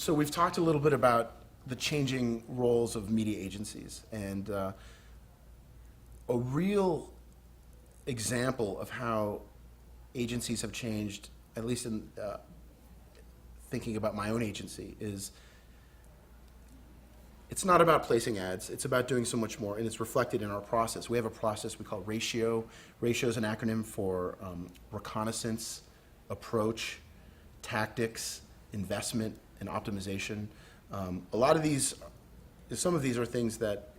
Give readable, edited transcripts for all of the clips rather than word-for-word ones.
So we've talked a little bit about the changing roles of media agencies, and a real example of how agencies have changed, at least in thinking about my own agency, is it's not about placing ads, it's about doing so much more, and it's reflected in our process. We have a process we call RATIO. RATIO is an acronym for reconnaissance, approach, tactics, investment, and optimization. A lot of these, some of these are things that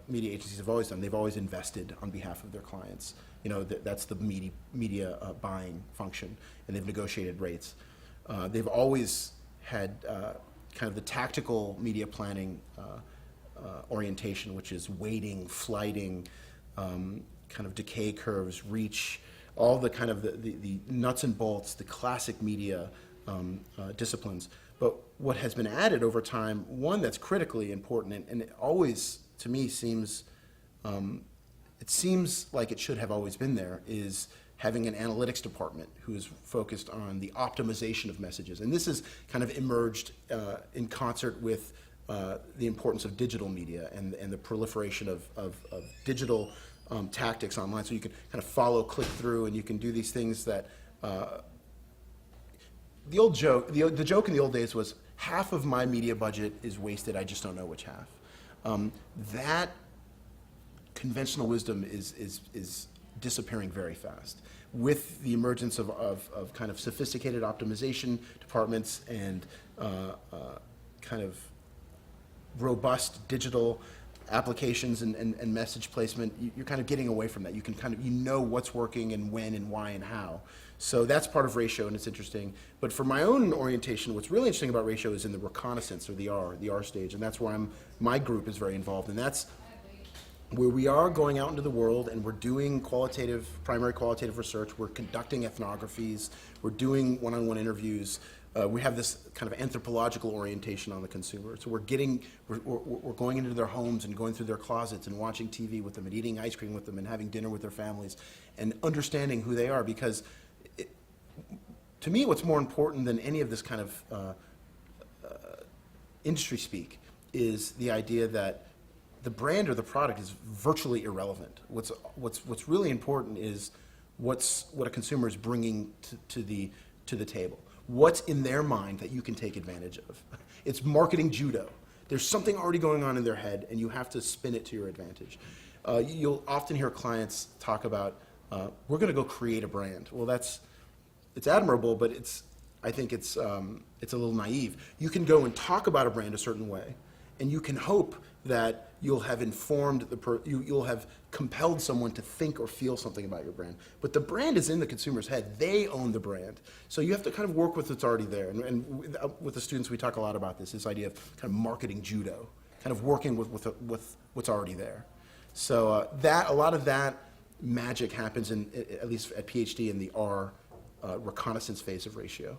media agencies have always done. They've always invested on behalf of their clients. You know, that's the media buying function, and they've negotiated rates. They've always had kind of the tactical media planning orientation, which is weighting, flighting, kind of decay curves, reach, all the kind of the nuts and bolts, the classic media disciplines. But what has been added over time, one that's critically important, and it always, to me, seems, it seems like it should have always been there, is having an analytics department who is focused on the optimization of messages. And this has kind of emerged in concert with the importance of digital media and the proliferation of digital tactics online. So you can kind of follow, click through, and you can do these things that, the old joke, the joke in the old days was, half of my media budget is wasted, I just don't know which half. That conventional wisdom is disappearing very fast with the emergence of kind of sophisticated optimization departments and kind of robust digital applications and message placement. You're kind of getting away from that. You can kind of, you know what's working and when and why and how. So that's part of RATIO, and it's interesting. But for my own orientation, what's really interesting about RATIO is in the reconnaissance, or the R stage, and that's where my group is very involved, and that's where we are going out into the world and we're doing primary qualitative research, we're conducting ethnographies, we're doing one-on-one interviews. We have this kind of anthropological orientation on the consumer. So we're going into their homes and going through their closets and watching TV with them and eating ice cream with them and having dinner with their families and understanding who they are, because to me, what's more important than any of this kind of industry speak is the idea that the brand or the product is virtually irrelevant. What's really important is what a consumer is bringing to the table. What's in their mind that you can take advantage of? It's marketing judo. There's something already going on in their head, and you have to spin it to your advantage. You'll often hear clients talk about, we're going to go create a brand. Well, it's admirable, but I think it's a little naive. You can go and talk about a brand a certain way, and you can hope that you'll have informed you'll have compelled someone to think or feel something about your brand. But the brand is in the consumer's head. They own the brand. So you have to kind of work with what's already there. And with the students, we talk a lot about this idea of kind of marketing judo, kind of working with what's already there. So a lot of that magic happens at least at PhD in the R reconnaissance phase of RATIO.